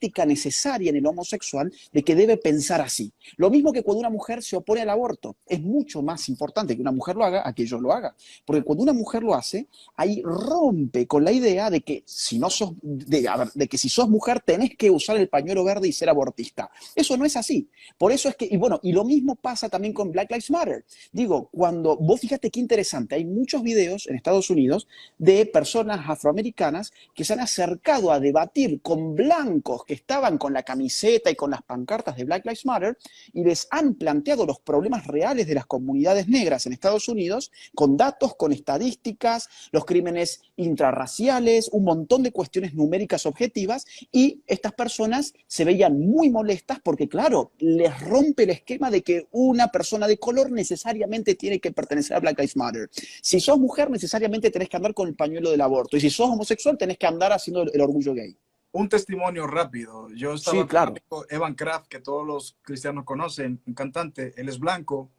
ética necesaria en el homosexual de que debe pensar así. Lo mismo que cuando una mujer se opone al aborto. Es mucho más importante que una mujer lo haga a que yo lo haga. Porque cuando una mujer lo hace, ahí rompe con la idea de que si no sos, de que si sos mujer tenés que usar el pañuelo verde y ser abortista. Eso no es así. Por eso es que, y bueno, y lo mismo pasa también con Black Lives Matter. Digo, cuando vos fíjate qué interesante, hay muchos videos en Estados Unidos de personas afroamericanas que se han acercado a debatir con blancos que estaban con la camiseta y con las pancartas de Black Lives Matter y les han planteado los problemas reales de las comunidades negras en Estados Unidos con datos, con estadísticas, los crímenes intrarraciales, un montón de cuestiones numéricas objetivas, y estas personas se veían muy molestas porque, claro, les rompe el esquema de que una persona de color necesariamente tiene que pertenecer a Black Lives Matter. Si sos mujer, necesariamente tenés que andar con el pañuelo del aborto, y si sos homosexual, tenés que andar haciendo el orgullo gay. Un testimonio rápido. Yo estaba Sí, con un claro. amigo, Evan Kraft, que todos los cristianos conocen, un cantante, él es blanco,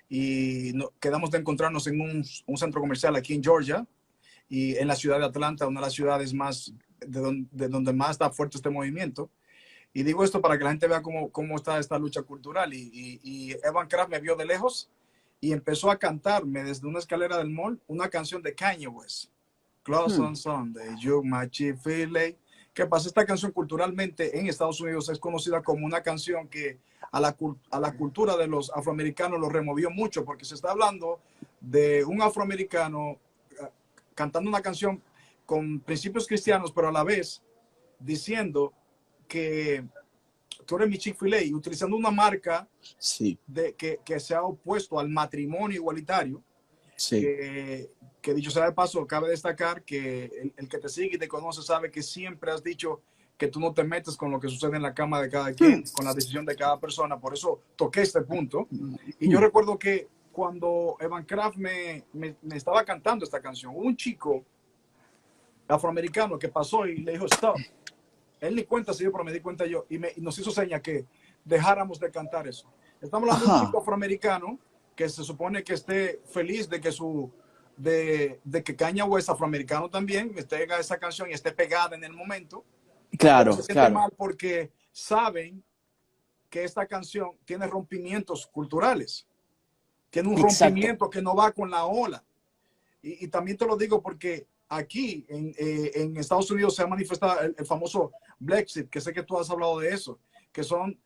y quedamos de encontrarnos en un centro comercial aquí en Georgia, y en la ciudad de Atlanta, una de las ciudades más, de donde más está fuerte este movimiento. Y digo esto para que la gente vea cómo está esta lucha cultural. Y Evan Kraft me vio de lejos y empezó a cantarme desde una escalera del mall una canción de Kanye West. Close on Sunday, you my Chick-fil-A. ¿Qué pasa? Esta canción culturalmente en Estados Unidos es conocida como una canción que a la cultura de los afroamericanos lo removió mucho, porque se está hablando de un afroamericano cantando una canción con principios cristianos, pero a la vez diciendo que tú eres mi Chick-fil-A, y utilizando una marca Sí, que se ha opuesto al matrimonio igualitario. sí. Que dicho sea de paso, cabe destacar que el que te sigue y te conoce sabe que siempre has dicho que tú no te metes con lo que sucede en la cama de cada quien, con la decisión de cada persona. Por eso toqué este punto. Y yo recuerdo que cuando Evan Kraft me estaba cantando esta canción, un chico afroamericano que pasó y le dijo, stop. Él ni cuenta se dio, pero me di cuenta yo. Y nos hizo seña que dejáramos de cantar eso. Estamos hablando de un chico afroamericano que se supone que esté feliz de que de que Kanye West, afroamericano también, tenga esa canción y esté pegada en el momento. Pero se Claro, siente claro. mal porque saben que esta canción tiene rompimientos culturales. Tiene un Exacto. rompimiento que no va con la ola. Y también te lo digo porque aquí en Estados Unidos se ha manifestado el famoso Brexit, que sé que tú has hablado de eso, que son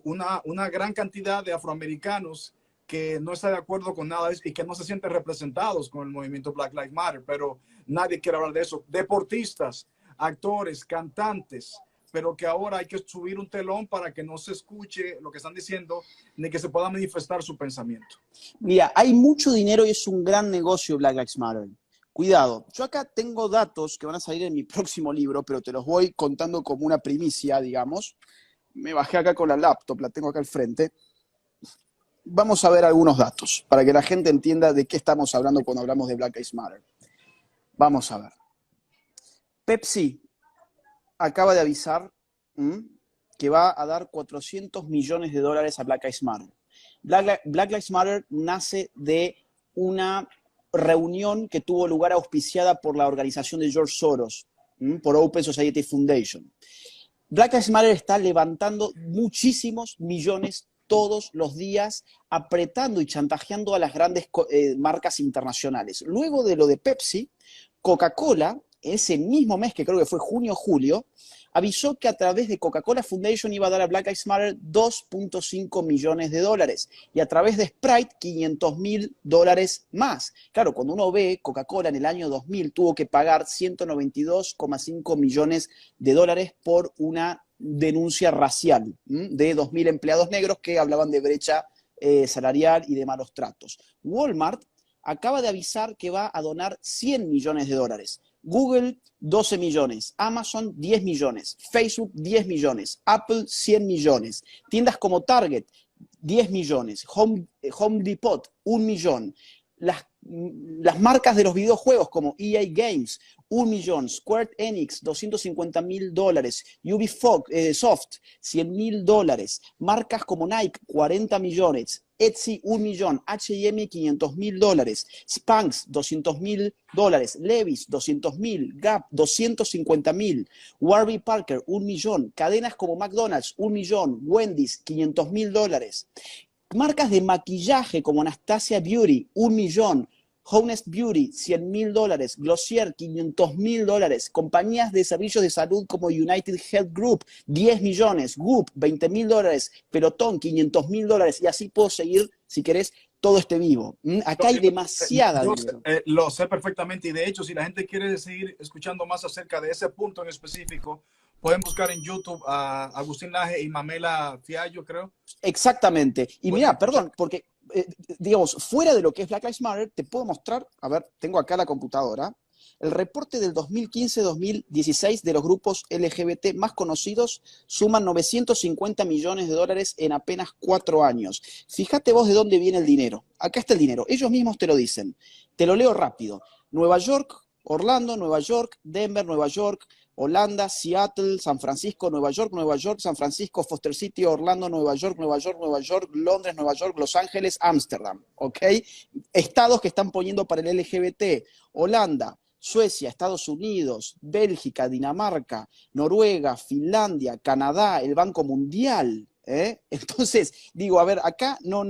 una gran cantidad de afroamericanos que no está de acuerdo con nada y que no se sienten representados con el movimiento Black Lives Matter, pero nadie quiere hablar de eso. Deportistas, actores, cantantes, pero que ahora hay que subir un telón para que no se escuche lo que están diciendo ni que se pueda manifestar su pensamiento. Mira, hay mucho dinero y es un gran negocio Black Lives Matter. Cuidado, yo acá tengo datos que van a salir en mi próximo libro, pero te los voy contando como una primicia, digamos. Me bajé acá con la laptop, la tengo acá al frente. Vamos a ver algunos datos para que la gente entienda de qué estamos hablando cuando hablamos de Black Lives Matter. Vamos a ver. Pepsi acaba de avisar que va a dar 400 millones de dólares a Black Lives Matter. Black Lives Matter nace de una reunión que tuvo lugar auspiciada por la organización de George Soros, por Open Society Foundation. Black Lives Matter está levantando muchísimos millones todos los días, apretando y chantajeando a las grandes marcas internacionales. Luego de lo de Pepsi, Coca-Cola, ese mismo mes, que creo que fue junio o julio, avisó que a través de Coca-Cola Foundation iba a dar a Black Lives Matter 2.5 millones de dólares y a través de Sprite 500.000 dólares más. Claro, cuando uno ve, Coca-Cola en el año 2000 tuvo que pagar 192,5 millones de dólares por una denuncia racial de 2.000 empleados negros que hablaban de brecha salarial y de malos tratos. Walmart acaba de avisar que va a donar 100 millones de dólares. Google, 12 millones. Amazon, 10 millones. Facebook, 10 millones. Apple, 100 millones. Tiendas como Target, 10 millones. Home Depot, 1 millón. Las Las marcas de los videojuegos como EA Games, 1 millón, Square Enix, $250.000, Ubisoft, $100.000, marcas como Nike, 40 millones, Etsy, 1 millón, H&M, $500.000, Spanx, $200.000, Levi's, 200.000, Gap, 250.000, Warby Parker, 1 millón, cadenas como McDonald's, 1 millón, Wendy's, $500.000, marcas de maquillaje como Anastasia Beauty, 1 millón, Honest Beauty, $100.000, Glossier, $500.000, compañías de servicios de salud como United Health Group, 10 millones, Goop, $20.000, Pelotón, $500.000, y así puedo seguir, si querés, todo este vivo. Acá hay demasiada dinero. Lo sé perfectamente, y de hecho, si la gente quiere seguir escuchando más acerca de ese punto en específico, pueden buscar en YouTube a Agustín Laje y Mamela Fiallo, creo. Exactamente. Y mira, perdón, porque, digamos, fuera de lo que es Black Lives Matter, te puedo mostrar, a ver, tengo acá la computadora, el reporte del 2015-2016 de los grupos LGBT más conocidos suman $950 millones en apenas 4 años. Fíjate vos de dónde viene el dinero. Acá está el dinero. Ellos mismos te lo dicen. Te lo leo rápido. Nueva York, Orlando, Nueva York, Denver, Nueva York, Holanda, Seattle, San Francisco, Nueva York, San Francisco, Foster City, Orlando, Nueva York, Londres, Nueva York, Los Ángeles, Ámsterdam, ¿ok? Estados que están poniendo para el LGBT, Holanda, Suecia, Estados Unidos, Bélgica, Dinamarca, Noruega, Finlandia, Canadá, el Banco Mundial, ¿eh? Entonces, digo, a ver, acá no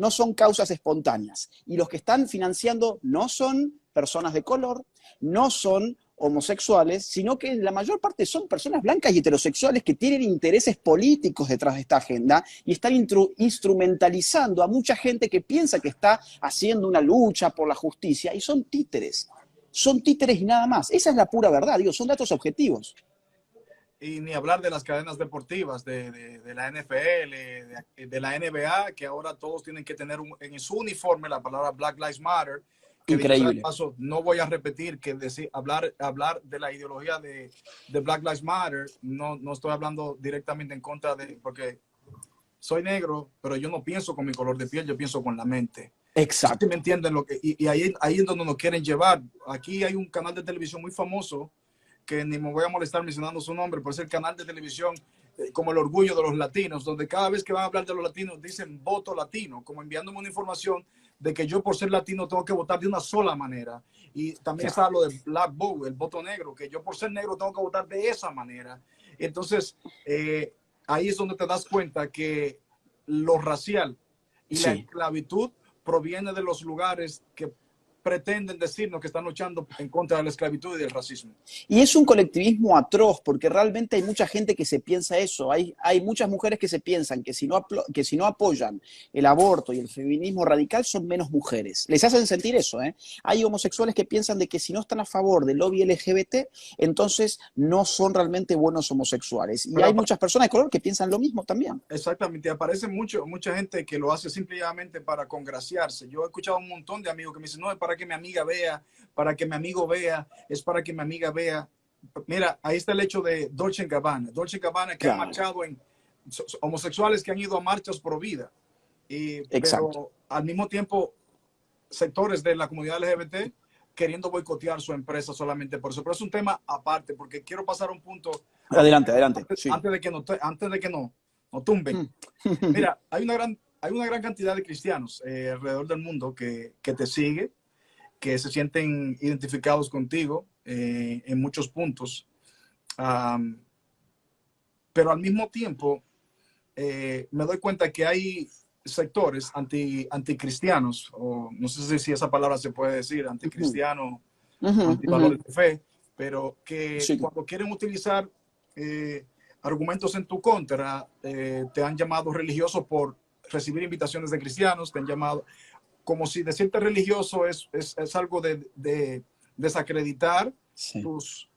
son causas espontáneas. Y los que están financiando no son personas de color, no son homosexuales, sino que la mayor parte son personas blancas y heterosexuales que tienen intereses políticos detrás de esta agenda y están instrumentalizando a mucha gente que piensa que está haciendo una lucha por la justicia, y son títeres y nada más. Esa es la pura verdad, digo, son datos objetivos. Y ni hablar de las cadenas deportivas, de la NFL, de la NBA, que ahora todos tienen que tener en su uniforme la palabra Black Lives Matter. Que increíble. Paso, no voy a repetir que hablar de la ideología de Black Lives Matter, no estoy hablando directamente en contra de, porque soy negro, pero yo no pienso con mi color de piel, yo pienso con la mente. Exacto. ¿Sí me entienden? Y ahí es donde nos quieren llevar. Aquí hay un canal de televisión muy famoso, que ni me voy a molestar mencionando su nombre, pero es el canal de televisión como el orgullo de los latinos, donde cada vez que van a hablar de los latinos dicen voto latino, como enviándome una información de que yo por ser latino tengo que votar de una sola manera. Y también está lo de Black Vote, el voto negro, que yo por ser negro tengo que votar de esa manera. Entonces, ahí es donde te das cuenta que lo racial y la esclavitud proviene de los lugares que pretenden decirnos que están luchando en contra de la esclavitud y del racismo. Y es un colectivismo atroz, porque realmente hay mucha gente que se piensa eso. Hay muchas mujeres que se piensan que si no apoyan el aborto y el feminismo radical son menos mujeres. Les hacen sentir eso, ¿eh? Hay homosexuales que piensan de que si no están a favor del lobby LGBT, entonces no son realmente buenos homosexuales. Y hay muchas personas de color que piensan lo mismo también. Exactamente. Aparece mucha gente que lo hace simplemente para congraciarse. Yo he escuchado un montón de amigos que me dicen, no, es para que mi amiga vea, para que mi amigo vea, es para que mi amiga vea. Mira, ahí está el hecho de Dolce & Gabbana. Dolce & Gabbana que han marchado en homosexuales que han ido a marchas pro vida. Pero al mismo tiempo, sectores de la comunidad LGBT queriendo boicotear su empresa solamente por eso. Pero es un tema aparte, porque quiero pasar a un punto. Adelante. Antes de que no tumben. Mira, hay una gran cantidad de cristianos alrededor del mundo que te sigue, que se sienten identificados contigo en muchos puntos. Pero al mismo tiempo, me doy cuenta que hay sectores anticristianos, o no sé si esa palabra se puede decir, anticristiano, antivalores de fe, pero que cuando quieren utilizar argumentos en tu contra, te han llamado religioso por recibir invitaciones de cristianos, te han llamado como si decirte religioso es algo de desacreditar tus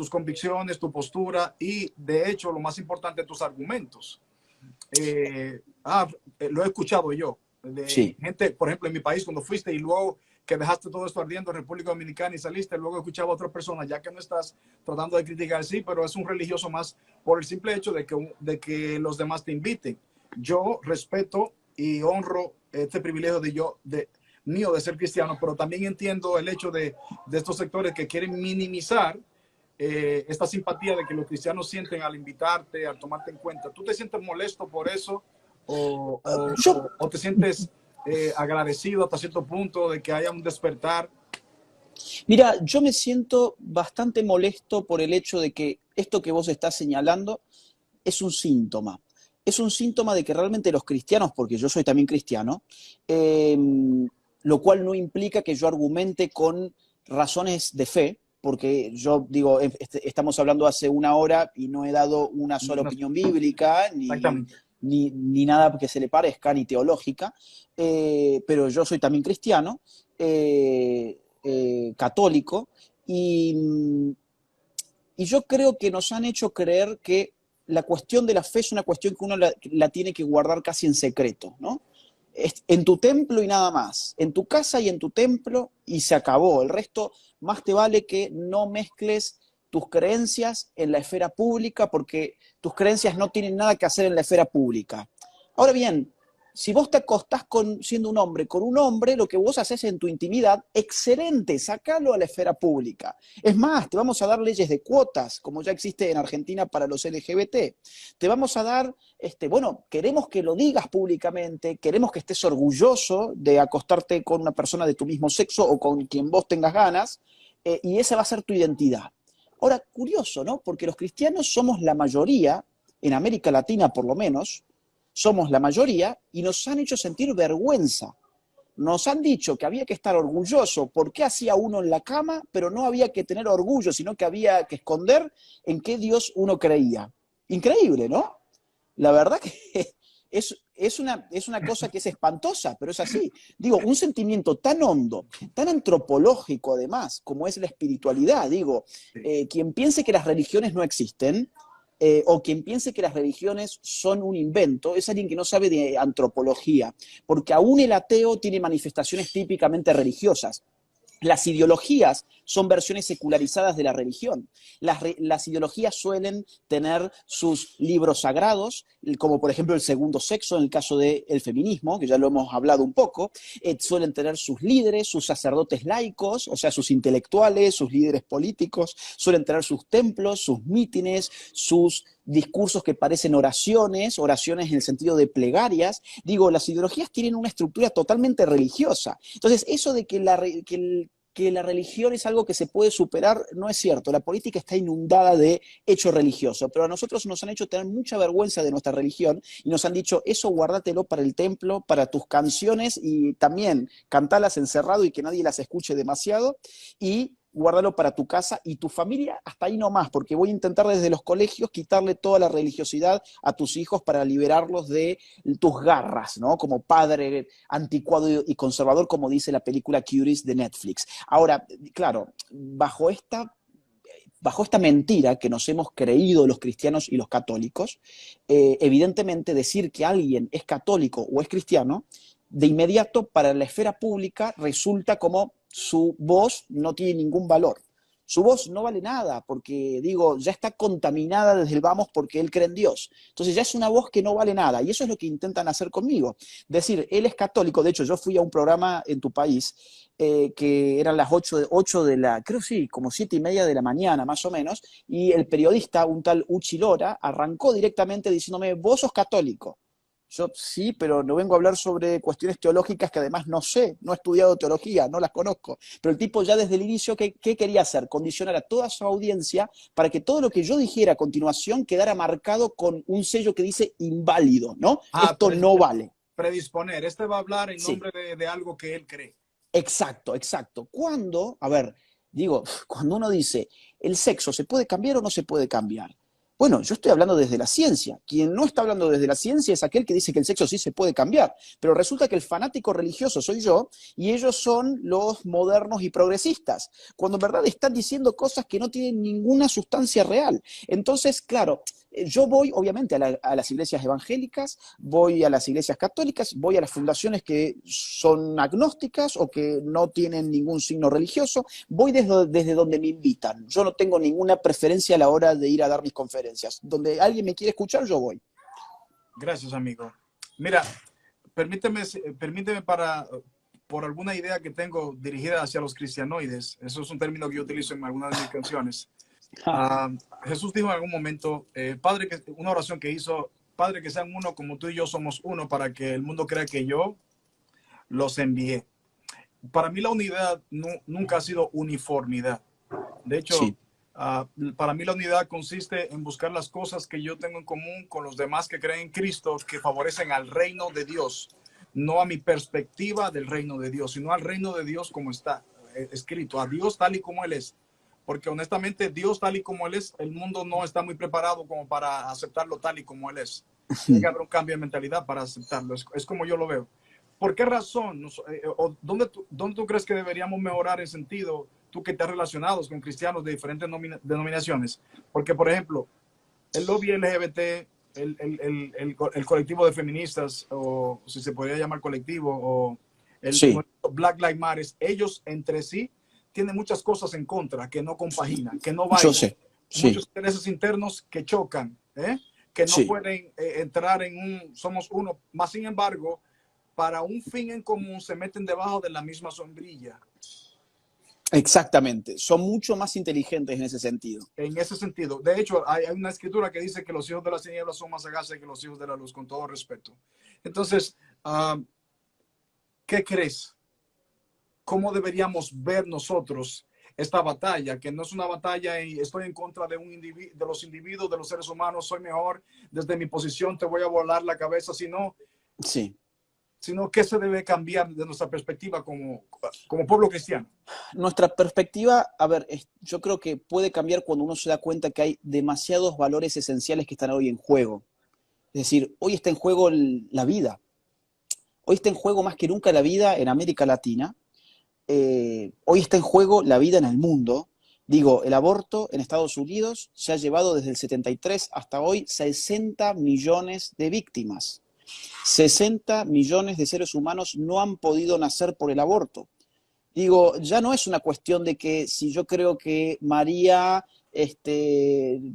convicciones, tu postura y, de hecho, lo más importante, tus argumentos. Lo he escuchado yo. Gente, por ejemplo, en mi país, cuando fuiste y luego que dejaste todo esto ardiendo en República Dominicana y saliste, luego escuchaba a otras personas, ya que no estás tratando de criticar, sí, pero es un religioso más por el simple hecho de que los demás te inviten. Yo respeto y honro este privilegio mío de ser cristiano, pero también entiendo el hecho de estos sectores que quieren minimizar esta simpatía de que los cristianos sienten al invitarte, al tomarte en cuenta. ¿Tú te sientes molesto por eso Yo, o te sientes agradecido hasta cierto punto de que haya un despertar? mira, yo me siento bastante molesto por el hecho de que esto que vos estás señalando es un síntoma. Es un síntoma de que realmente los cristianos, porque yo soy también cristiano, eh, lo cual no implica que yo argumente con razones de fe, porque yo digo, estamos hablando hace una hora y no he dado una sola No, opinión bíblica, exactamente. ni nada que se le parezca, ni teológica, pero yo soy también cristiano, católico, y yo creo que nos han hecho creer que la cuestión de la fe es una cuestión que uno la tiene que guardar casi en secreto, ¿no? En tu templo y nada más, en tu casa y en tu templo y se acabó. El resto, más te vale que no mezcles tus creencias en la esfera pública porque tus creencias no tienen nada que hacer en la esfera pública. Ahora bien, si vos te acostás siendo un hombre con un hombre, lo que vos haces en tu intimidad, excelente, sacalo a la esfera pública. Es más, te vamos a dar leyes de cuotas, como ya existe en Argentina para los LGBT. Te vamos a dar, bueno, queremos que lo digas públicamente, queremos que estés orgulloso de acostarte con una persona de tu mismo sexo o con quien vos tengas ganas, y esa va a ser tu identidad. Ahora, curioso, ¿no? Porque los cristianos somos la mayoría, en América Latina por lo menos, somos la mayoría y nos han hecho sentir vergüenza. Nos han dicho que había que estar orgulloso porque hacía uno en la cama, pero no había que tener orgullo, sino que había que esconder en qué Dios uno creía. Increíble, ¿no? La verdad que es una cosa que es espantosa, pero es así. Digo, un sentimiento tan hondo, tan antropológico además, como es la espiritualidad. Digo, Sí. quien piense que las religiones no existen, o quien piense que las religiones son un invento, es alguien que no sabe de antropología, porque aún el ateo tiene manifestaciones típicamente religiosas. Las ideologías son versiones secularizadas de la religión. Las ideologías suelen tener sus libros sagrados, como por ejemplo el segundo sexo en el caso del feminismo, que ya lo hemos hablado un poco. Suelen tener sus líderes, sus sacerdotes laicos, o sea, sus intelectuales, sus líderes políticos. Suelen tener sus templos, sus mítines, sus discursos que parecen oraciones en el sentido de plegarias. Digo, las ideologías tienen una estructura totalmente religiosa. Entonces, eso de que la religión es algo que se puede superar, no es cierto. La política está inundada de hecho religioso, pero a nosotros nos han hecho tener mucha vergüenza de nuestra religión y nos han dicho, eso guárdatelo para el templo, para tus canciones y también cantalas encerrado y que nadie las escuche demasiado y guárdalo para tu casa y tu familia hasta ahí nomás, porque voy a intentar desde los colegios quitarle toda la religiosidad a tus hijos para liberarlos de tus garras, ¿no? Como padre anticuado y conservador, como dice la película Curious de Netflix. Ahora, claro, bajo esta mentira que nos hemos creído los cristianos y los católicos, evidentemente decir que alguien es católico o es cristiano, de inmediato para la esfera pública resulta como su voz no tiene ningún valor. Su voz no vale nada porque, digo, ya está contaminada desde el vamos porque él cree en Dios. Entonces ya es una voz que no vale nada y eso es lo que intentan hacer conmigo. Decir, él es católico, de hecho yo fui a un programa en tu país que eran las 8 de la, creo sí, como 7:30 de la mañana más o menos, y el periodista, un tal Uchi Lora, arrancó directamente diciéndome, vos sos católico. Yo sí, pero no vengo a hablar sobre cuestiones teológicas que además no sé, no he estudiado teología, no las conozco. Pero el tipo ya desde el inicio, ¿qué quería hacer? Condicionar a toda su audiencia para que todo lo que yo dijera a continuación quedara marcado con un sello que dice inválido, ¿no? Ah, Esto no vale. predisponer. Este va a hablar en Sí, nombre de algo que él cree. exacto, exacto. Cuando, a ver, digo, cuando uno dice, ¿el sexo se puede cambiar o no se puede cambiar? Bueno, yo estoy hablando desde la ciencia. Quien no está hablando desde la ciencia es aquel que dice que el sexo sí se puede cambiar. Pero resulta que el fanático religioso soy yo y ellos son los modernos y progresistas, cuando en verdad están diciendo cosas que no tienen ninguna sustancia real. Entonces, claro, yo voy obviamente a las iglesias evangélicas, voy a las iglesias católicas, voy a las fundaciones que son agnósticas o que no tienen ningún signo religioso, voy desde donde me invitan. Yo no tengo ninguna preferencia a la hora de ir a dar mis conferencias. Donde alguien me quiere escuchar, yo voy. Gracias, amigo. Mira, permíteme por alguna idea que tengo dirigida hacia los cristianoides, eso es un término que yo utilizo en algunas de mis canciones. Ah, Jesús dijo en algún momento, Padre, una oración que hizo, Padre, que sean uno como tú y yo somos uno, para que el mundo crea que yo los envié. Para mí la unidad nunca ha sido uniformidad. De hecho, Sí. para mí la unidad consiste en buscar las cosas que yo tengo en común con los demás que creen en Cristo, que favorecen al reino de Dios, no a mi perspectiva del reino de Dios, sino al reino de Dios como está escrito, a Dios tal y como Él es. Porque honestamente, Dios tal y como Él es, el mundo no está muy preparado como para aceptarlo tal y como Él es. Tiene que haber un cambio de mentalidad para aceptarlo. Es como yo lo veo. ¿Por qué razón? ¿Dónde tú crees que deberíamos mejorar en sentido, tú que te has relacionado con cristianos de diferentes denominaciones? Porque, por ejemplo, el lobby LGBT, el colectivo de feministas, o si se podría llamar colectivo, o el Sí. Black Lives Matter, ellos entre sí tienen muchas cosas en contra, que no compaginan, que no Yo bailan, sé. Sí. muchos intereses internos que chocan, que no Sí. pueden entrar en somos uno. Más sin embargo, para un fin en común se meten debajo de la misma sombrilla. Exactamente. Son mucho más inteligentes en ese sentido. En ese sentido. De hecho, hay una escritura que dice que los hijos de las tinieblas son más sagaces que los hijos de la luz, con todo respeto. Entonces, ¿qué crees? ¿Cómo deberíamos ver nosotros esta batalla? Que no es una batalla y estoy en contra de los individuos, de los seres humanos, soy mejor, desde mi posición te voy a volar la cabeza, sino ¿qué se debe cambiar de nuestra perspectiva como pueblo cristiano? Nuestra perspectiva, a ver, yo creo que puede cambiar cuando uno se da cuenta que hay demasiados valores esenciales que están hoy en juego. Es decir, hoy está en juego la vida. Hoy está en juego más que nunca la vida en América Latina. Hoy está en juego la vida en el mundo. Digo, el aborto en Estados Unidos se ha llevado desde el 73 hasta hoy 60 millones de víctimas. 60 millones de seres humanos no han podido nacer por el aborto. Digo, ya no es una cuestión de que si yo creo que María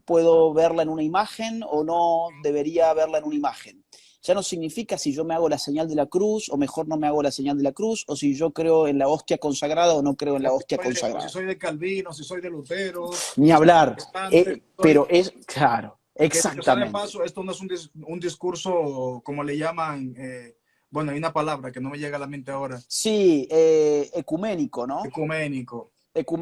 puedo verla en una imagen o no debería verla en una imagen. Ya no significa si yo me hago la señal de la cruz o mejor no me hago la señal de la cruz, o si yo creo en la hostia consagrada o no creo en la hostia consagrada. O si soy de Calvino, si soy de Lutero. Ni hablar. Pero es, claro, exactamente. De paso, esto no es un discurso, como le llaman, bueno, hay una palabra que no me llega a la mente ahora. Sí, ecuménico, ¿no? Ecuménico.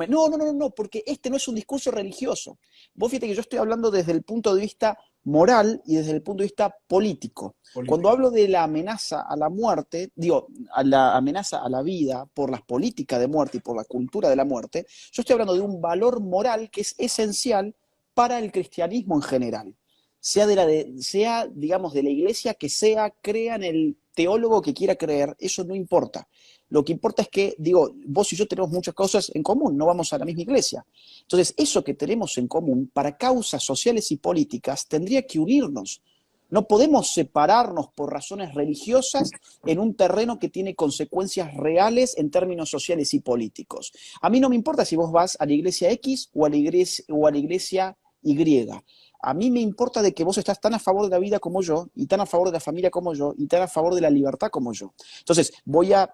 No, porque este no es un discurso religioso. Vos fíjate que yo estoy hablando desde el punto de vista moral y desde el punto de vista político. Cuando hablo de la amenaza a la muerte, digo, a la amenaza a la vida por las políticas de muerte y por la cultura de la muerte, yo estoy hablando de un valor moral que es esencial para el cristianismo en general. Sea, digamos, de la iglesia que sea, crea en el teólogo que quiera creer, eso no importa. Lo que importa es que, digo, vos y yo tenemos muchas cosas en común, no vamos a la misma iglesia. Entonces, eso que tenemos en común, para causas sociales y políticas, tendría que unirnos. No podemos separarnos por razones religiosas en un terreno que tiene consecuencias reales en términos sociales y políticos. A mí no me importa si vos vas a la iglesia X o a la iglesia Y. A mí me importa de que vos estás tan a favor de la vida como yo, y tan a favor de la familia como yo, y tan a favor de la libertad como yo. Entonces, voy a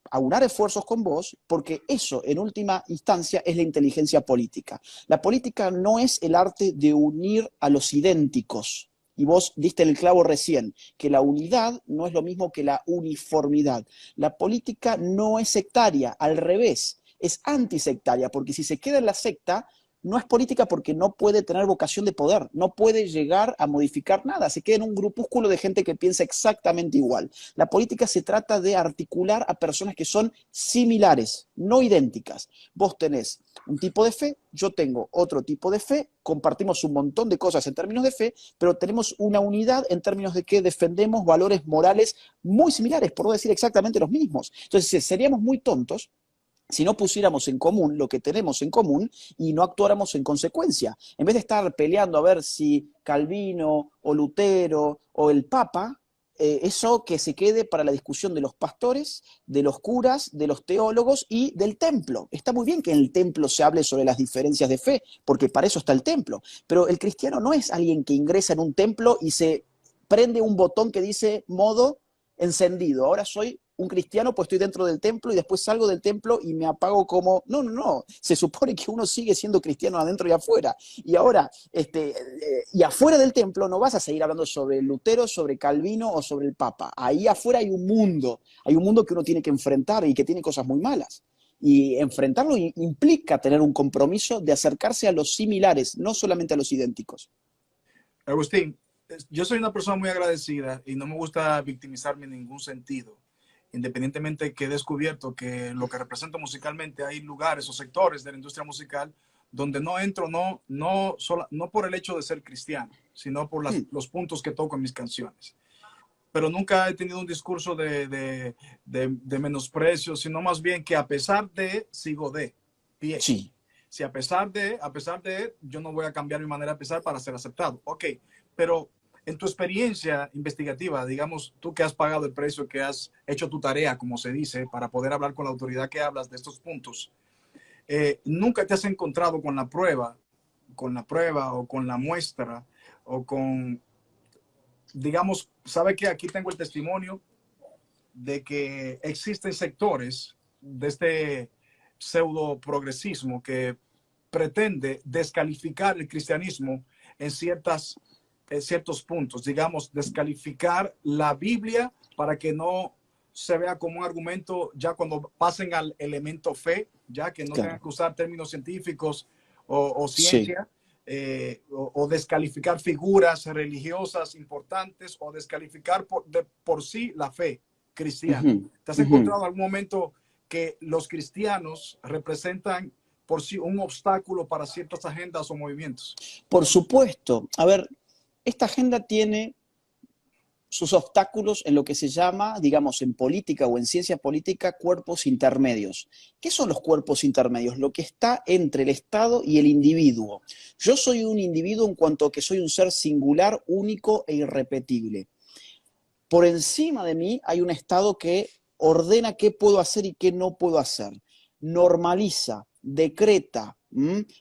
aunar esfuerzos con vos, porque eso, en última instancia, es la inteligencia política. La política no es el arte de unir a los idénticos. Y vos diste el clavo recién, que la unidad no es lo mismo que la uniformidad. La política no es sectaria, al revés, es antisectaria, porque si se queda en la secta, no es política porque no puede tener vocación de poder, no puede llegar a modificar nada, se queda en un grupúsculo de gente que piensa exactamente igual. La política se trata de articular a personas que son similares, no idénticas. Vos tenés un tipo de fe, yo tengo otro tipo de fe, compartimos un montón de cosas en términos de fe, pero tenemos una unidad en términos de que defendemos valores morales muy similares, por no decir exactamente los mismos. Entonces, seríamos muy tontos si no pusiéramos en común lo que tenemos en común y no actuáramos en consecuencia. En vez de estar peleando a ver si Calvino o Lutero o el Papa, eso que se quede para la discusión de los pastores, de los curas, de los teólogos y del templo. Está muy bien que en el templo se hable sobre las diferencias de fe, porque para eso está el templo. Pero el cristiano no es alguien que ingresa en un templo y se prende un botón que dice modo encendido. Ahora soy un cristiano, pues estoy dentro del templo y después salgo del templo y me apago como... No, no, no. Se supone que uno sigue siendo cristiano adentro y afuera. Y ahora, y afuera del templo no vas a seguir hablando sobre Lutero, sobre Calvino o sobre el Papa. Ahí afuera hay un mundo que uno tiene que enfrentar y que tiene cosas muy malas. Y enfrentarlo implica tener un compromiso de acercarse a los similares, no solamente a los idénticos. Agustín, yo soy una persona muy agradecida y no me gusta victimizarme en ningún sentido. Independientemente que he descubierto que lo que represento musicalmente, hay lugares o sectores de la industria musical donde no entro, no por el hecho de ser cristiano, sino por los puntos que toco en mis canciones. Pero nunca he tenido un discurso de menosprecio, sino más bien que a pesar de, sigo de pie. Sí. Si a pesar de, yo no voy a cambiar mi manera de pensar para ser aceptado. Ok, pero en tu experiencia investigativa, digamos, tú que has pagado el precio, que has hecho tu tarea, como se dice, para poder hablar con la autoridad que hablas de estos puntos, nunca te has encontrado con la prueba o con la muestra o con, digamos, sabe que aquí tengo el testimonio de que existen sectores de este pseudo progresismo que pretende descalificar el cristianismo en ciertos puntos, digamos, descalificar la Biblia para que no se vea como un argumento ya cuando pasen al elemento fe, ya que no tengan que usar términos científicos o ciencia, o descalificar figuras religiosas importantes o descalificar por sí la fe cristiana. ¿Te has encontrado en algún momento que los cristianos representan por sí un obstáculo para ciertas agendas o movimientos? Por supuesto. A ver, esta agenda tiene sus obstáculos en lo que se llama, digamos, en política o en ciencia política, cuerpos intermedios. ¿Qué son los cuerpos intermedios? Lo que está entre el Estado y el individuo. Yo soy un individuo en cuanto a que soy un ser singular, único e irrepetible. Por encima de mí hay un Estado que ordena qué puedo hacer y qué no puedo hacer. Normaliza, decreta,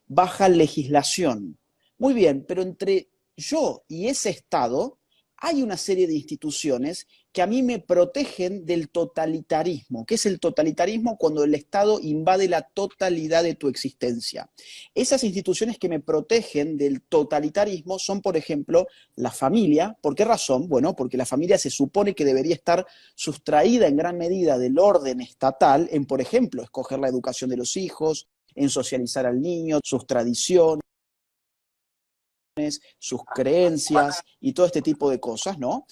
baja legislación. Muy bien, pero entre yo y ese Estado hay una serie de instituciones que a mí me protegen del totalitarismo. ¿Qué es el totalitarismo? Cuando el Estado invade la totalidad de tu existencia. Esas instituciones que me protegen del totalitarismo son, por ejemplo, la familia. ¿Por qué razón? Bueno, porque la familia se supone que debería estar sustraída en gran medida del orden estatal en, por ejemplo, escoger la educación de los hijos, en socializar al niño, sus tradiciones, sus creencias y todo este tipo de cosas, ¿no?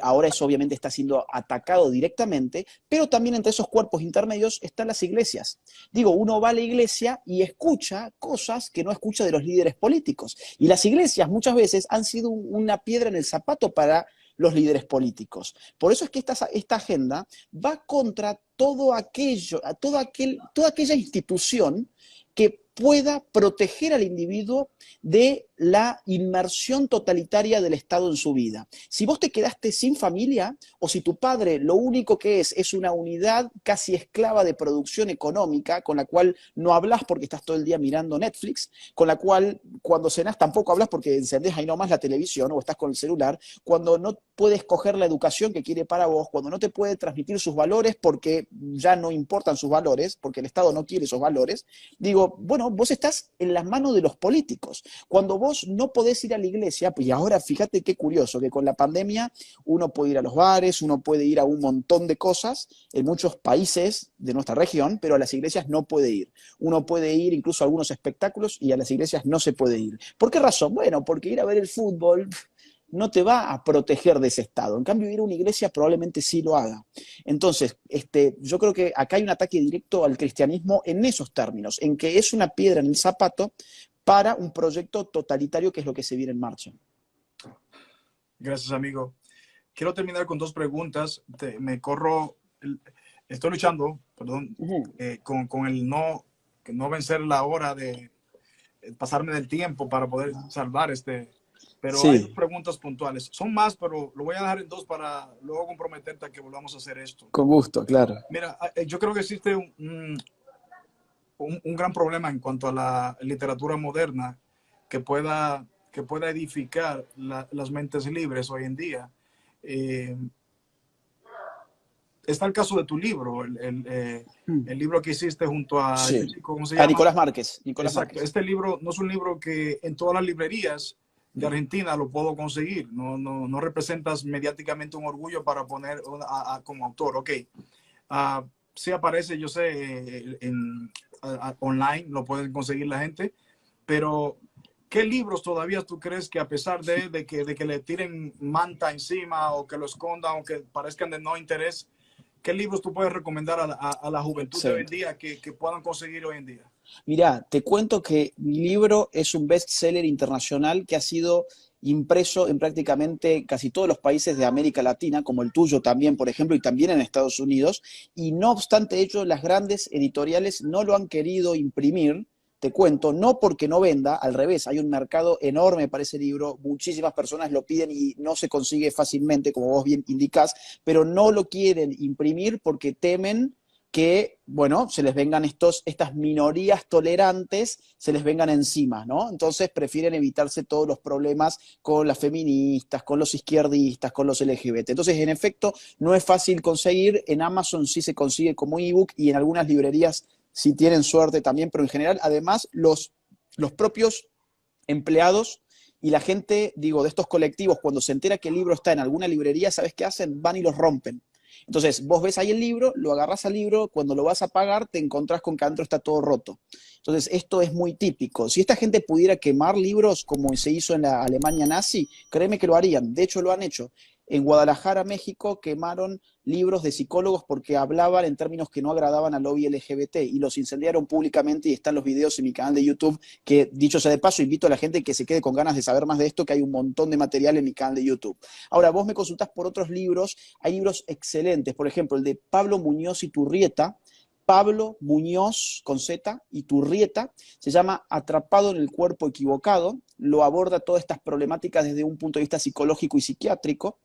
Ahora eso obviamente está siendo atacado directamente, pero también entre esos cuerpos intermedios están las iglesias. Digo, uno va a la iglesia y escucha cosas que no escucha de los líderes políticos. Y las iglesias muchas veces han sido una piedra en el zapato para los líderes políticos. Por eso es que esta agenda va contra todo aquello, toda aquella institución que pueda proteger al individuo de la inmersión totalitaria del Estado en su vida. Si vos te quedaste sin familia, o si tu padre lo único que es una unidad casi esclava de producción económica, con la cual no hablas porque estás todo el día mirando Netflix, con la cual cuando cenás tampoco hablas porque encendés ahí nomás la televisión o estás con el celular, cuando no puedes coger la educación que quiere para vos, cuando no te puede transmitir sus valores porque ya no importan sus valores, porque el Estado no quiere esos valores, digo, bueno, vos estás en las manos de los políticos. Cuando vos no podés ir a la iglesia, pues y ahora fíjate qué curioso, que con la pandemia uno puede ir a los bares, uno puede ir a un montón de cosas en muchos países de nuestra región, pero a las iglesias no puede ir. Uno puede ir incluso a algunos espectáculos y a las iglesias no se puede ir. ¿Por qué razón? Bueno, porque ir a ver el fútbol no te va a proteger de ese estado. En cambio, ir a una iglesia probablemente sí lo haga. Entonces, yo creo que acá hay un ataque directo al cristianismo en esos términos, en que es una piedra en el zapato para un proyecto totalitario que es lo que se viene en marcha. Gracias, amigo. Quiero terminar con dos preguntas. Estoy luchando, perdón, con el no vencer la hora de pasarme del tiempo para poder salvar pero Sí. hay dos preguntas puntuales. Son más, pero lo voy a dejar en dos para luego comprometerte a que volvamos a hacer esto. Con gusto, claro. Mira, yo creo que existe un gran problema en cuanto a la literatura moderna que pueda edificar las mentes libres hoy en día. está el caso de tu libro, el libro que hiciste junto a este Sí. chico, ¿cómo se A llama? Nicolás Márquez. Nicolás Exacto. Márquez. Este libro no es un libro que en todas las librerías de Argentina lo puedo conseguir. No representas mediáticamente un orgullo para poner como autor. Ok. Sí aparece, yo sé, online, lo pueden conseguir la gente, pero ¿qué libros todavía tú crees que a pesar de que le tiren manta encima o que lo escondan o que parezcan de no interés, qué libros tú puedes recomendar a la juventud de hoy en Excelente. día que puedan conseguir hoy en día? Mirá, te cuento que mi libro es un bestseller internacional que ha sido impreso en prácticamente casi todos los países de América Latina, como el tuyo también, por ejemplo, y también en Estados Unidos, y no obstante ello, las grandes editoriales no lo han querido imprimir, te cuento, no porque no venda, al revés, hay un mercado enorme para ese libro, muchísimas personas lo piden y no se consigue fácilmente, como vos bien indicás, pero no lo quieren imprimir porque temen que, bueno, se les vengan estas minorías tolerantes, se les vengan encima, ¿no? Entonces prefieren evitarse todos los problemas con las feministas, con los izquierdistas, con los LGBT. Entonces, en efecto, no es fácil conseguir. En Amazon sí se consigue como ebook y en algunas librerías si tienen suerte también, pero en general, además, los propios empleados y la gente, digo, de estos colectivos, cuando se entera que el libro está en alguna librería, ¿sabes qué hacen? Van y los rompen. Entonces, vos ves ahí el libro, lo agarrás al libro, cuando lo vas a pagar, te encontrás con que adentro está todo roto. Entonces, esto es muy típico. Si esta gente pudiera quemar libros como se hizo en la Alemania nazi, créeme que lo harían. De hecho, lo han hecho. En Guadalajara, México, quemaron libros de psicólogos porque hablaban en términos que no agradaban al lobby LGBT y los incendiaron públicamente y están los videos en mi canal de YouTube que, dicho sea de paso, invito a la gente que se quede con ganas de saber más de esto, que hay un montón de material en mi canal de YouTube. Ahora, vos me consultás por otros libros, hay libros excelentes, por ejemplo, el de Pablo Muñoz Iturrieta, Pablo Muñoz con Z, Iturrieta, se llama Atrapado en el cuerpo equivocado, lo aborda todas estas problemáticas desde un punto de vista psicológico y psiquiátrico.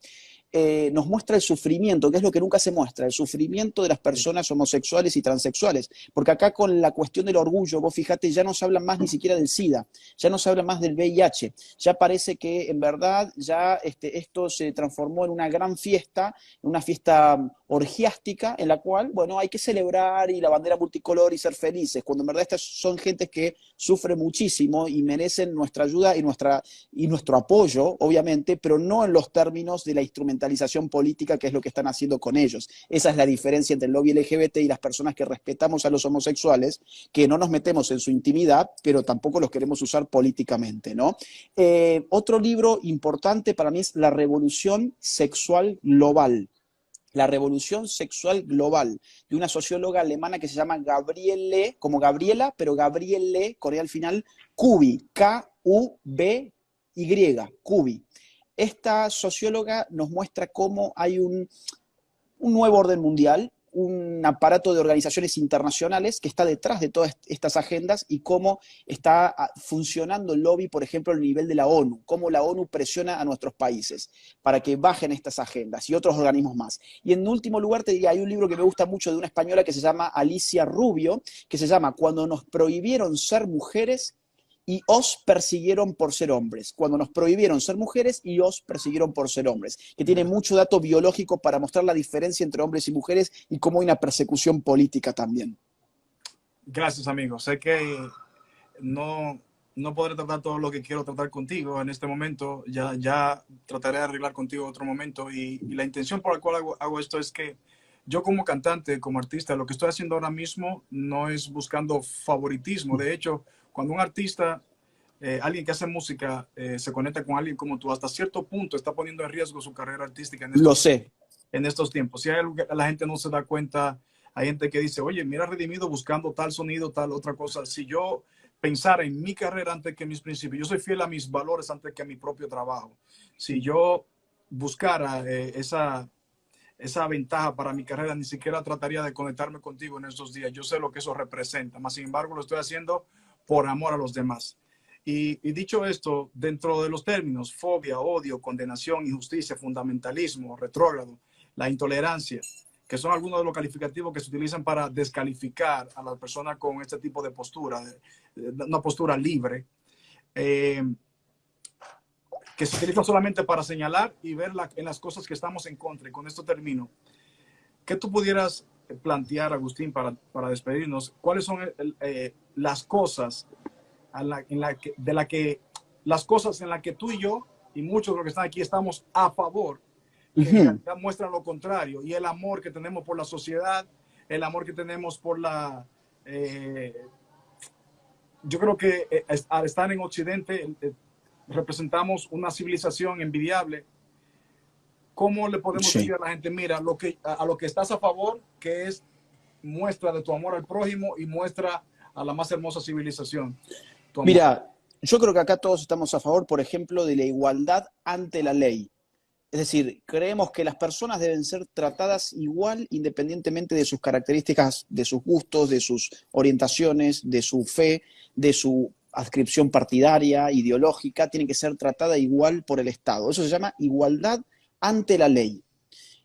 Nos muestra el sufrimiento, que es lo que nunca se muestra, el sufrimiento de las personas homosexuales y transexuales. Porque acá con la cuestión del orgullo, vos fíjate, ya no se habla más ni siquiera del SIDA, ya no se habla más del VIH, ya parece que en verdad ya esto se transformó en una gran fiesta, una fiesta orgiástica en la cual, bueno, hay que celebrar y la bandera multicolor y ser felices, cuando en verdad estas son gentes que sufren muchísimo y merecen nuestra ayuda y nuestro apoyo, obviamente, pero no en los términos de la instrumentalización política, que es lo que están haciendo con ellos. Esa es la diferencia entre el lobby LGBT y las personas que respetamos a los homosexuales, que no nos metemos en su intimidad, pero tampoco los queremos usar políticamente, ¿no? Otro libro importante para mí es La Revolución Sexual Global. La revolución sexual global, de una socióloga alemana que se llama Gabriele, como Gabriela, pero Gabriele, con E al final, Kubi, K-U-B-Y, Kubi. Esta socióloga nos muestra cómo hay un nuevo orden mundial, un aparato de organizaciones internacionales que está detrás de todas estas agendas y cómo está funcionando el lobby, por ejemplo, a nivel de la ONU, cómo la ONU presiona a nuestros países para que bajen estas agendas y otros organismos más. Y en último lugar, te diría, hay un libro que me gusta mucho de una española que se llama Alicia Rubio, que se llama Cuando nos prohibieron ser mujeres y os persiguieron por ser hombres, cuando nos prohibieron ser mujeres y os persiguieron por ser hombres, que tiene mucho dato biológico para mostrar la diferencia entre hombres y mujeres y cómo hay una persecución política también. Gracias, amigo. Sé que no, no podré tratar todo lo que quiero tratar contigo en este momento. Ya trataré de arreglar contigo en otro momento. Y la intención por la cual hago esto es que yo como cantante, como artista, lo que estoy haciendo ahora mismo no es buscando favoritismo. De hecho, cuando un artista, alguien que hace música, se conecta con alguien como tú, hasta cierto punto está poniendo en riesgo su carrera artística Lo sé. en estos tiempos. Si hay algo que la gente no se da cuenta, hay gente que dice, oye, mira Redimido buscando tal sonido, tal otra cosa. Si yo pensara en mi carrera antes que mis principios, yo soy fiel a mis valores antes que a mi propio trabajo. Si yo buscara esa ventaja para mi carrera, ni siquiera trataría de conectarme contigo en estos días. Yo sé lo que eso representa, más sin embargo lo estoy haciendo por amor a los demás. Y dicho esto, dentro de los términos fobia, odio, condenación, injusticia, fundamentalismo, retrógrado, la intolerancia, que son algunos de los calificativos que se utilizan para descalificar a la persona con este tipo de postura, una postura libre, eh, que se utiliza solamente para señalar y ver en las cosas que estamos en contra. Y con esto termino. ¿qué tú pudieras plantear, Agustín, para despedirnos? ¿Cuáles son las cosas las cosas en las que tú y yo y muchos de los que están aquí estamos a favor, que en realidad muestran lo contrario, y el amor que tenemos por la sociedad, el amor que tenemos por yo creo que al estar en Occidente representamos una civilización envidiable. ¿Cómo le podemos decir a la gente, mira, a lo que estás a favor, que es muestra de tu amor al prójimo y muestra a la más hermosa civilización? Mira, yo creo que acá todos estamos a favor, por ejemplo, de la igualdad ante la ley. Es decir, creemos que las personas deben ser tratadas igual independientemente de sus características, de sus gustos, de sus orientaciones, de su fe, de su adscripción partidaria, ideológica, tienen que ser tratada igual por el Estado. Eso se llama igualdad ante la ley.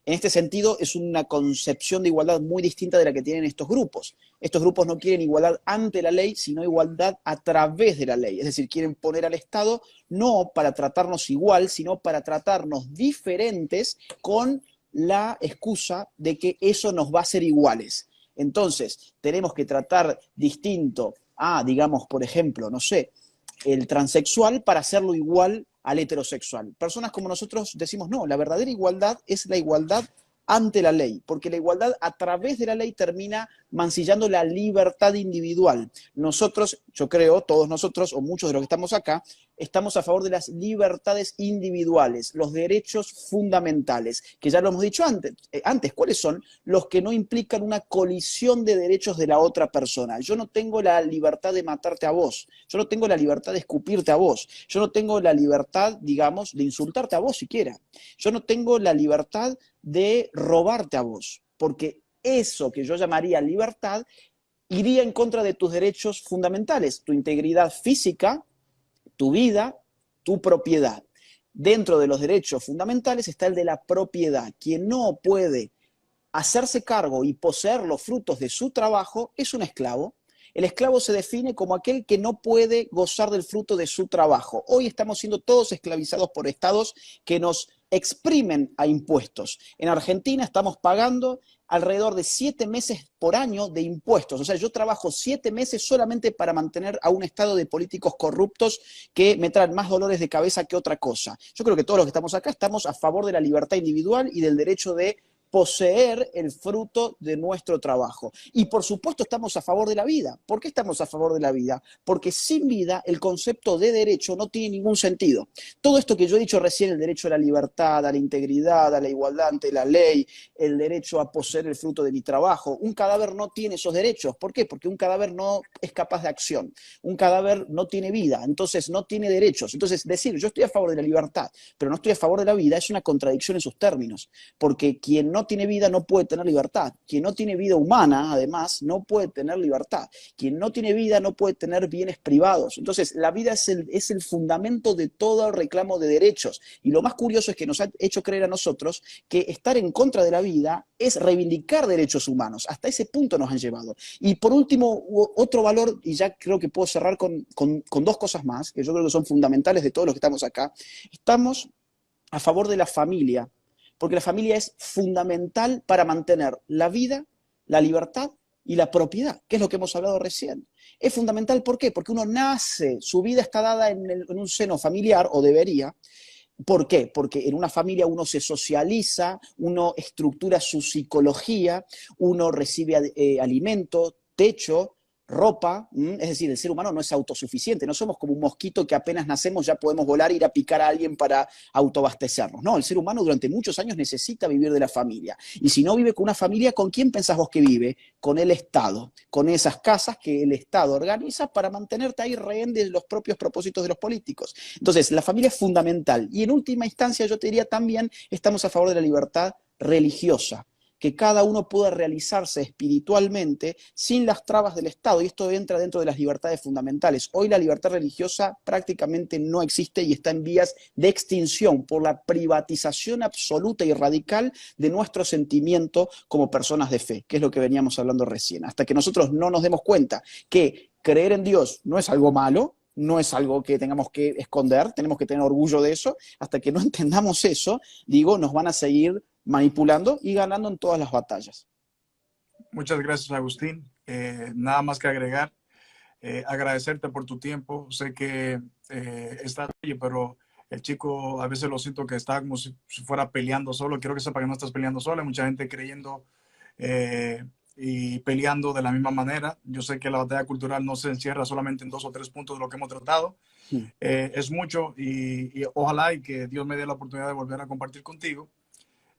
En este sentido, es una concepción de igualdad muy distinta de la que tienen estos grupos. Estos grupos no quieren igualdad ante la ley, sino igualdad a través de la ley. Es decir, quieren poner al Estado no para tratarnos igual, sino para tratarnos diferentes con la excusa de que eso nos va a hacer iguales. Entonces, tenemos que tratar distinto a, digamos, por ejemplo, no sé, el transexual para hacerlo igual al heterosexual. Personas como nosotros decimos, no, la verdadera igualdad es la igualdad ante la ley, porque la igualdad a través de la ley termina mancillando la libertad individual. Nosotros, yo creo, todos nosotros, o muchos de los que estamos acá, estamos a favor de las libertades individuales, los derechos fundamentales, que ya lo hemos dicho antes, ¿cuáles son? Los que no implican una colisión de derechos de la otra persona. Yo no tengo la libertad de matarte a vos, yo no tengo la libertad de escupirte a vos, yo no tengo la libertad, digamos, de insultarte a vos siquiera, yo no tengo la libertad de robarte a vos, porque eso que yo llamaría libertad iría en contra de tus derechos fundamentales, tu integridad física, tu vida, tu propiedad. Dentro de los derechos fundamentales está el de la propiedad. Quien no puede hacerse cargo y poseer los frutos de su trabajo es un esclavo. El esclavo se define como aquel que no puede gozar del fruto de su trabajo. Hoy estamos siendo todos esclavizados por estados que nos exprimen a impuestos. En Argentina estamos pagando alrededor de 7 meses por año de impuestos. O sea, yo trabajo 7 meses solamente para mantener a un estado de políticos corruptos que me traen más dolores de cabeza que otra cosa. Yo creo que todos los que estamos acá estamos a favor de la libertad individual y del derecho de poseer el fruto de nuestro trabajo. Y por supuesto estamos a favor de la vida. ¿Por qué estamos a favor de la vida? Porque sin vida el concepto de derecho no tiene ningún sentido. Todo esto que yo he dicho recién, el derecho a la libertad, a la integridad, a la igualdad ante la ley, el derecho a poseer el fruto de mi trabajo, un cadáver no tiene esos derechos. ¿Por qué? Porque un cadáver no es capaz de acción. Un cadáver no tiene vida, entonces no tiene derechos. Entonces decir yo estoy a favor de la libertad, pero no estoy a favor de la vida es una contradicción en sus términos. Porque quien no tiene vida no puede tener libertad. Quien no tiene vida humana, además, no puede tener libertad. Quien no tiene vida no puede tener bienes privados. Entonces, la vida es el fundamento de todo el reclamo de derechos. Y lo más curioso es que nos ha hecho creer a nosotros que estar en contra de la vida es reivindicar derechos humanos. Hasta ese punto nos han llevado. Y por último, otro valor, y ya creo que puedo cerrar con 2 cosas más, que yo creo que son fundamentales de todos los que estamos acá. Estamos a favor de la familia, porque la familia es fundamental para mantener la vida, la libertad y la propiedad, que es lo que hemos hablado recién. Es fundamental, ¿por qué? Porque uno nace, su vida está dada en un seno familiar, o debería. ¿Por qué? Porque en una familia uno se socializa, uno estructura su psicología, uno recibe alimento, techo, ropa, es decir, el ser humano no es autosuficiente, no somos como un mosquito que apenas nacemos ya podemos volar e ir a picar a alguien para autoabastecernos. No, el ser humano durante muchos años necesita vivir de la familia. Y si no vive con una familia, ¿con quién pensás vos que vive? Con el Estado, con esas casas que el Estado organiza para mantenerte ahí rehén de los propios propósitos de los políticos. Entonces, la familia es fundamental. Y en última instancia, yo te diría también, estamos a favor de la libertad religiosa, que cada uno pueda realizarse espiritualmente sin las trabas del Estado, y esto entra dentro de las libertades fundamentales. Hoy la libertad religiosa prácticamente no existe y está en vías de extinción por la privatización absoluta y radical de nuestro sentimiento como personas de fe, que es lo que veníamos hablando recién. Hasta que nosotros no nos demos cuenta que creer en Dios no es algo malo, no es algo que tengamos que esconder, tenemos que tener orgullo de eso, hasta que no entendamos eso, digo, nos van a seguir manipulando y ganando en todas las batallas. Muchas gracias, Agustín. Nada más que agregar. Agradecerte por tu tiempo. Sé que está allí, pero el chico a veces lo siento que está como si fuera peleando solo. Quiero que sepa que no estás peleando solo. Hay mucha gente creyendo y peleando de la misma manera. Yo sé que la batalla cultural no se encierra solamente en 2 o 3 puntos de lo que hemos tratado. Es mucho y ojalá y que Dios me dé la oportunidad de volver a compartir contigo.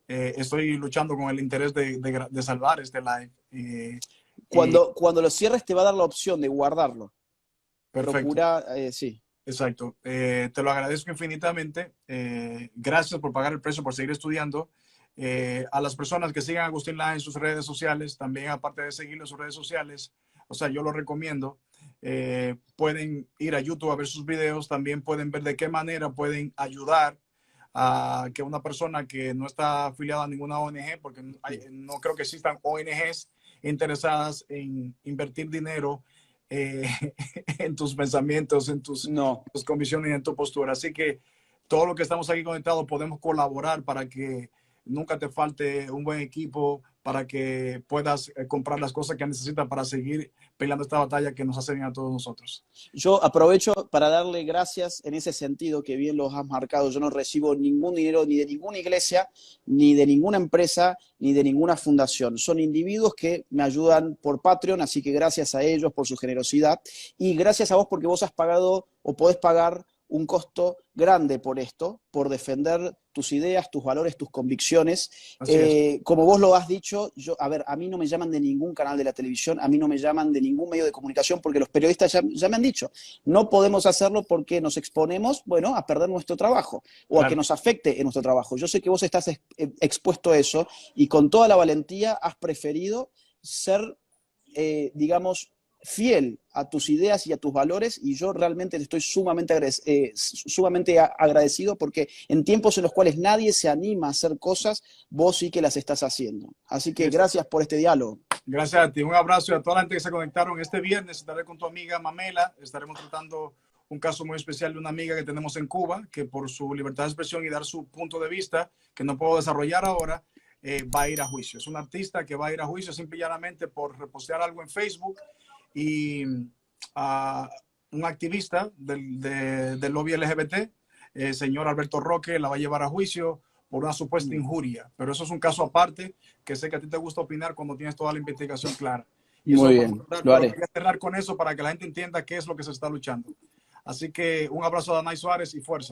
Estoy luchando con el interés de salvar este live. Cuando lo cierres te va a dar la opción de guardarlo. Perfecto. Procura, sí. Exacto. Te lo agradezco infinitamente. Gracias por pagar el precio, por seguir estudiando. A las personas que sigan a Agustín Laje en sus redes sociales, también aparte de seguirlo en sus redes sociales, o sea, yo lo recomiendo. Pueden ir a YouTube a ver sus videos, también pueden ver de qué manera pueden ayudar a que una persona que no está afiliada a ninguna ONG, porque no creo que existan ONGs interesadas en invertir dinero en tus pensamientos, en tus convicciones y en tu postura. Así que todo lo que estamos aquí conectados podemos colaborar para que nunca te falte un buen equipo, para que puedas comprar las cosas que necesitas para seguir peleando esta batalla que nos hace bien a todos nosotros. Yo aprovecho para darle gracias en ese sentido que bien los has marcado. Yo no recibo ningún dinero ni de ninguna iglesia, ni de ninguna empresa, ni de ninguna fundación. Son individuos que me ayudan por Patreon, así que gracias a ellos por su generosidad y gracias a vos porque vos has pagado o podés pagar un costo grande por esto, por defender tus ideas, tus valores, tus convicciones. Como vos lo has dicho, a mí no me llaman de ningún canal de la televisión, a mí no me llaman de ningún medio de comunicación, porque los periodistas ya me han dicho, no podemos hacerlo porque nos exponemos, bueno, a perder nuestro trabajo o a que nos afecte en nuestro trabajo. Yo sé que vos estás expuesto a eso y con toda la valentía has preferido ser, digamos, fiel a tus ideas y a tus valores, y yo realmente te estoy sumamente agradecido porque en tiempos en los cuales nadie se anima a hacer cosas, vos sí que las estás haciendo. Así que gracias por este diálogo. Gracias a ti. Un abrazo y a toda la gente que se conectaron. Este viernes estaré con tu amiga Mamela. Estaremos tratando un caso muy especial de una amiga que tenemos en Cuba, que por su libertad de expresión y dar su punto de vista, que no puedo desarrollar ahora, va a ir a juicio. Es un artista que va a ir a juicio simple y llanamente por repostear algo en Facebook, y un activista del lobby LGBT, el señor Alberto Roque, la va a llevar a juicio por una supuesta injuria. Pero eso es un caso aparte, que sé que a ti te gusta opinar cuando tienes toda la investigación clara. Y muy bien, lo haré. Quería cerrar con eso para que la gente entienda qué es lo que se está luchando. Así que un abrazo a Danay Suárez y fuerza.